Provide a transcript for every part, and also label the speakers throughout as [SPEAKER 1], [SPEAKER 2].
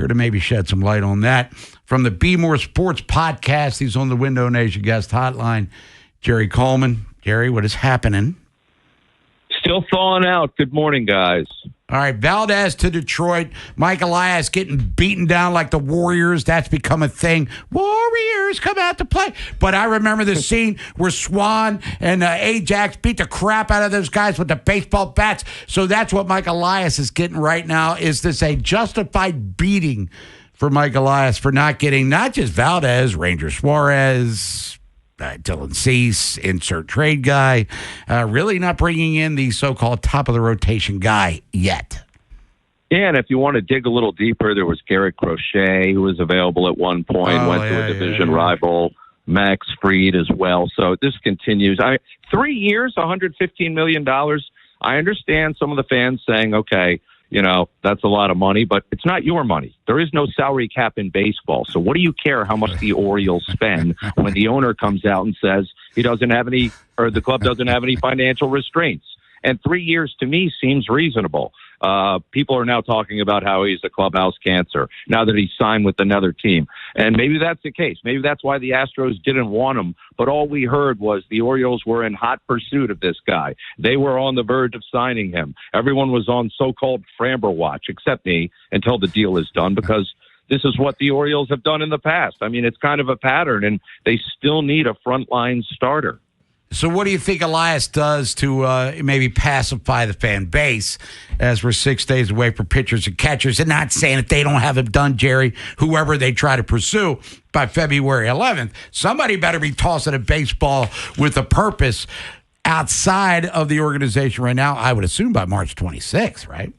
[SPEAKER 1] here to maybe shed some light on that. From the Be More Sports podcast, he's on the Window Nation guest hotline, Jerry Coleman. Jerry, what is happening?
[SPEAKER 2] Still thawing out. Good morning, guys.
[SPEAKER 1] All right, Valdez to Detroit. Mike Elias getting beaten down like the Warriors. That's become a thing. Warriors come out to play. But I remember the scene where Swan and Ajax beat the crap out of those guys with the baseball bats. So that's what Mike Elias is getting right now. Is this a justified beating for Mike Elias for not getting not just Valdez, Ranger Suarez, Dylan Cease, insert trade guy, really not bringing in the so-called top-of-the-rotation guy yet.
[SPEAKER 2] Yeah, and if you want to dig a little deeper, there was Garrett Crochet, who was available at one point, went to a division rival, Max Fried as well. So this continues. 3 years, $115 million. I understand some of the fans saying, okay, that's a lot of money, but it's not your money. There is no salary cap in baseball. So what do you care how much the Orioles spend when the owner comes out and says he doesn't have any, or the club doesn't have any financial restraints? And 3 years to me seems reasonable. People are now talking about how he's a clubhouse cancer now that he's signed with another team. And maybe that's the case. Maybe that's why the Astros didn't want him. But all we heard was the Orioles were in hot pursuit of this guy. They were on the verge of signing him. Everyone was on so-called Framber watch, except me, until the deal is done, because this is what the Orioles have done in the past. I mean, it's kind of a pattern, and they still need a frontline starter.
[SPEAKER 1] So what do you think Elias does to maybe pacify the fan base as we're 6 days away from pitchers and catchers? And not saying if they don't have it done, Jerry, whoever they try to pursue by February 11th, somebody better be tossing a baseball with a purpose outside of the organization right now, I would assume by March 26th, right?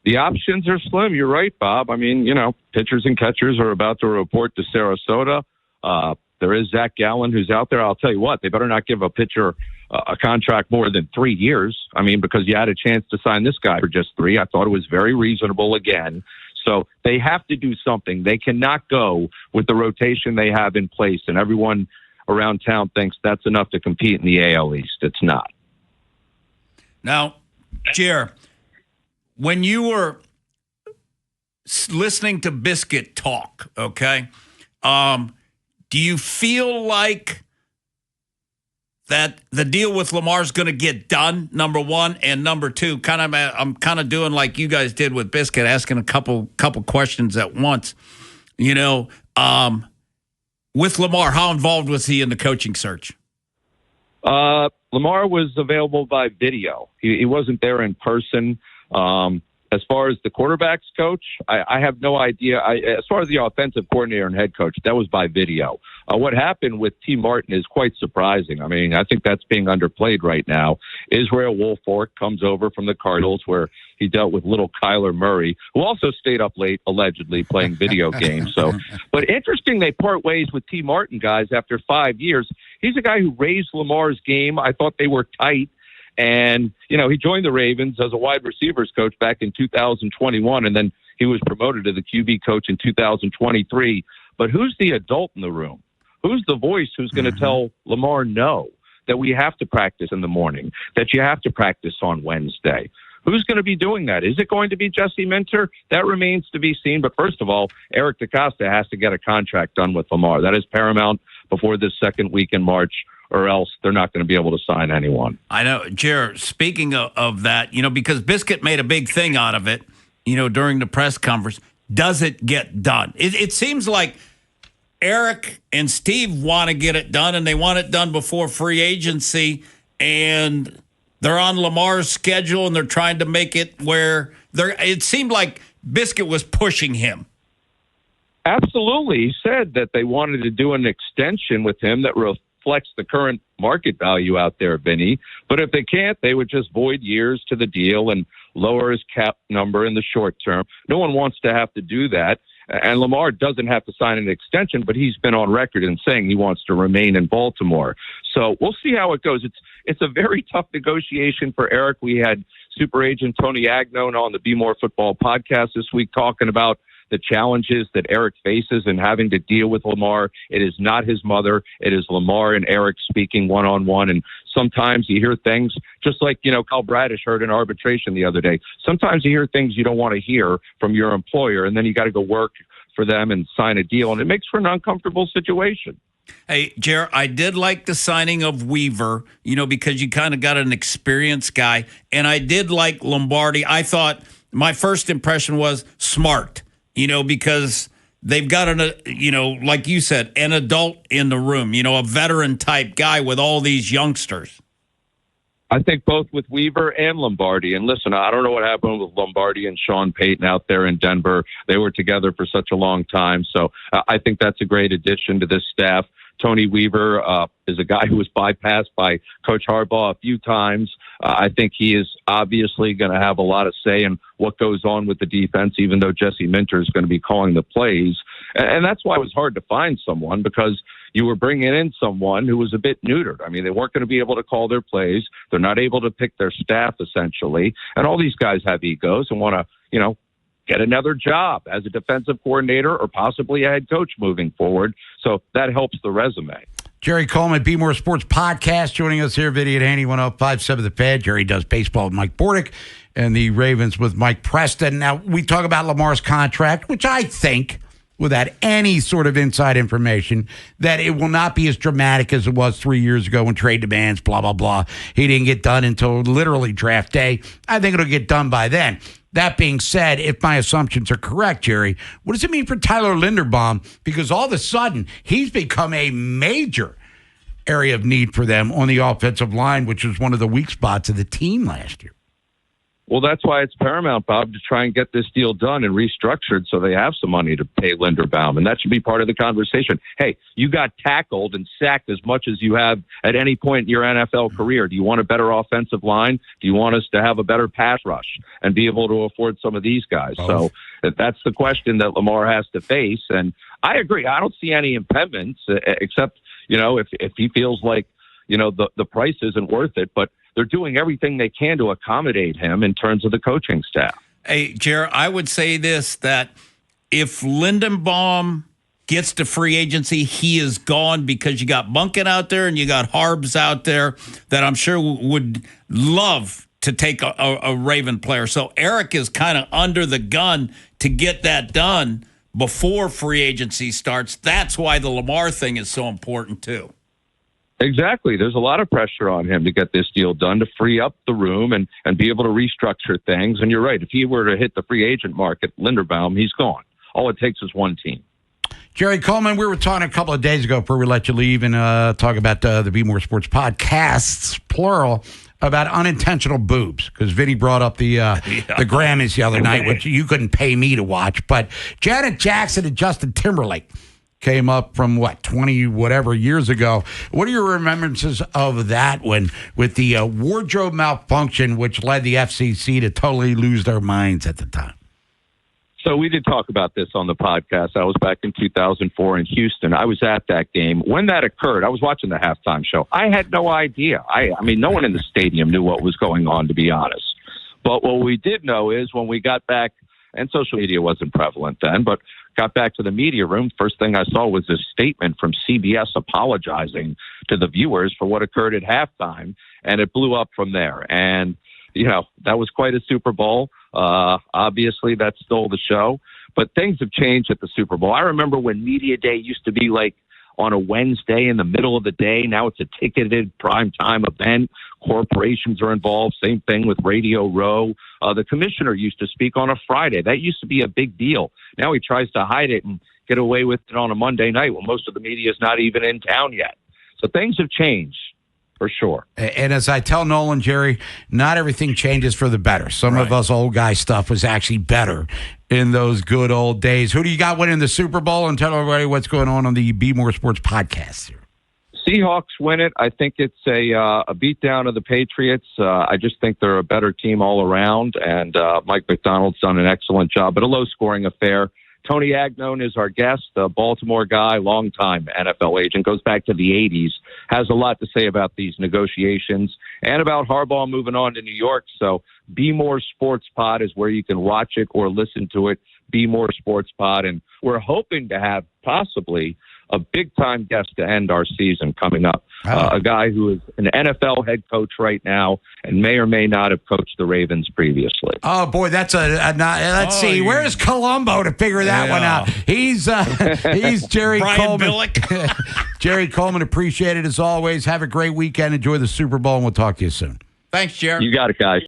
[SPEAKER 2] The options are slim. You're right, Bob. I mean, pitchers and catchers are about to report to Sarasota. There is Zac Gallen who's out there. I'll tell you what, they better not give a pitcher a contract more than 3 years. I mean, because you had a chance to sign this guy for just 3. I thought it was very reasonable again. So they have to do something. They cannot go with the rotation they have in place, and everyone around town thinks that's enough to compete in the AL East. It's not.
[SPEAKER 3] Now, Jer, when you were listening to Biscuit talk, okay, do you feel like that the deal with Lamar is going to get done, number one, and number two, I'm kind of doing like you guys did with Biscuit, asking a couple questions at once. With Lamar, how involved was he in the coaching search?
[SPEAKER 2] Lamar was available by video. He wasn't there in person. As far as the quarterback's coach, I have no idea. As far as the offensive coordinator and head coach, that was by video. What happened with T. Martin is quite surprising. I mean, I think that's being underplayed right now. Israel Woolfork comes over from the Cardinals, where he dealt with little Kyler Murray, who also stayed up late, allegedly, playing video games. But interesting, they part ways with T. Martin, guys, after 5 years. He's a guy who raised Lamar's game. I thought they were tight. And, he joined the Ravens as a wide receivers coach back in 2021, and then he was promoted to the QB coach in 2023. But who's the adult in the room? Who's the voice who's going to tell Lamar no, that we have to practice in the morning, that you have to practice on Wednesday? Who's going to be doing that? Is it going to be Jesse Minter? That remains to be seen. But first of all, Eric DaCosta has to get a contract done with Lamar. That is paramount before this second week in March, or else they're not going to be able to sign anyone.
[SPEAKER 3] I know, Jared, speaking of that, because Biscuit made a big thing out of it, during the press conference, does it get done? It seems like Eric and Steve want to get it done, and they want it done before free agency, and they're on Lamar's schedule, and they're trying to make it where it seemed like Biscuit was pushing him.
[SPEAKER 2] Absolutely. He said that they wanted to do an extension with him that reflects the current market value out there, Vinny. But if they can't, they would just void years to the deal and lower his cap number in the short term. No one wants to have to do that. And Lamar doesn't have to sign an extension, but he's been on record in saying he wants to remain in Baltimore. So we'll see how it goes. It's a very tough negotiation for Eric. We had super agent Tony Agnone on the Be More Football podcast this week talking about the challenges that Eric faces in having to deal with Lamar. It is not his mother. It is Lamar and Eric speaking one-on-one. And sometimes you hear things just like, Kyle Bradish heard in arbitration the other day. Sometimes you hear things you don't want to hear from your employer, and then you got to go work for them and sign a deal. And it makes for an uncomfortable situation.
[SPEAKER 3] Hey, Jer, I did like the signing of Weaver, because you kind of got an experienced guy. And I did like Lombardi. I thought my first impression was smart, because they've got like you said, an adult in the room, a veteran type guy with all these youngsters.
[SPEAKER 2] I think both with Weaver and Lombardi. And listen, I don't know what happened with Lombardi and Sean Payton out there in Denver. They were together for such a long time. So I think that's a great addition to this staff. Tony Weaver is a guy who was bypassed by Coach Harbaugh a few times. I think he is obviously going to have a lot of say in what goes on with the defense, even though Jesse Minter is going to be calling the plays. And that's why it was hard to find someone, because you were bringing in someone who was a bit neutered. I mean, they weren't going to be able to call their plays. They're not able to pick their staff, essentially. And all these guys have egos and want to, get another job as a defensive coordinator or possibly a head coach moving forward. So that helps the resume.
[SPEAKER 1] Jerry Coleman, Be More Sports Podcast, joining us here, Vinny Haynie 105.7 The Fan. Jerry does baseball with Mike Bordick and the Ravens with Mike Preston. Now, we talk about Lamar's contract, which I think, without any sort of inside information, that it will not be as dramatic as it was 3 years ago when trade demands, blah, blah, blah. He didn't get done until literally draft day. I think it'll get done by then. That being said, if my assumptions are correct, Jerry, what does it mean for Tyler Linderbaum? Because all of a sudden, he's become a major area of need for them on the offensive line, which was one of the weak spots of the team last year.
[SPEAKER 2] Well, that's why it's paramount, Bob, to try and get this deal done and restructured so they have some money to pay Linderbaum. And that should be part of the conversation. Hey, you got tackled and sacked as much as you have at any point in your NFL career. Do you want a better offensive line? Do you want us to have a better pass rush and be able to afford some of these guys? So that's the question that Lamar has to face. And I agree. I don't see any impediments except, if he feels like, the price isn't worth it. But they're doing everything they can to accommodate him in terms of the coaching staff.
[SPEAKER 3] Hey, Jer, I would say this, that if Linderbaum gets to free agency, he is gone, because you got Bunkin out there and you got Harbs out there that I'm sure would love to take a Raven player. So Eric is kind of under the gun to get that done before free agency starts. That's why the Lamar thing is so important, too.
[SPEAKER 2] Exactly. There's a lot of pressure on him to get this deal done, to free up the room and be able to restructure things. And you're right. If he were to hit the free agent market, Linderbaum, he's gone. All it takes is one team.
[SPEAKER 1] Jerry Coleman, we were talking a couple of days ago before we let you leave and talk about the Be More Sports podcasts, plural, about unintentional boobs, because Vinny brought up the Grammys the other night, which you couldn't pay me to watch. But Janet Jackson and Justin Timberlake came up from 20 whatever years ago. What are your remembrances of that one with the wardrobe malfunction, which led the FCC to totally lose their minds at the time?
[SPEAKER 2] So we did talk about this on the podcast. I was back in 2004 in Houston. I was at that game. When that occurred, I was watching the halftime show. I had no idea. I mean, no one in the stadium knew what was going on, to be honest. But what we did know is when we got back, and social media wasn't prevalent then, but got back to the media room, first thing I saw was this statement from CBS apologizing to the viewers for what occurred at halftime, and it blew up from there. And, that was quite a Super Bowl. Obviously, that stole the show, but things have changed at the Super Bowl. I remember when Media Day used to be like on a Wednesday in the middle of the day. Now it's a ticketed primetime event. Corporations are involved. Same thing with Radio Row. The commissioner used to speak on a Friday. That used to be a big deal. Now he tries to hide it and get away with it on a Monday night when most of the media is not even in town yet. So things have changed. For sure.
[SPEAKER 1] And as I tell Nolan, Jerry, not everything changes for the better. Some of us old guy stuff was actually better in those good old days. Who do you got winning the Super Bowl? And tell everybody what's going on the Be More Sports podcast here.
[SPEAKER 2] Seahawks win it. I think it's a beatdown of the Patriots. I just think they're a better team all around, and Mike McDonald's done an excellent job, but a low-scoring affair. Tony Agnone is our guest, a Baltimore guy, longtime NFL agent, goes back to the 80s, has a lot to say about these negotiations and about Harbaugh moving on to New York. So Be More Sports Pod is where you can watch it or listen to it. Be More Sports Pod. And we're hoping to have possibly a big-time guest to end our season coming up. A guy who is an NFL head coach right now and may or may not have coached the Ravens previously.
[SPEAKER 1] Oh, boy, that's let's see. Yeah. Where's Columbo to figure that one out? He's Jerry Coleman. Jerry Coleman, appreciate it as always. Have a great weekend. Enjoy the Super Bowl, and we'll talk to you soon.
[SPEAKER 3] Thanks, Jerry.
[SPEAKER 2] You got it, guys.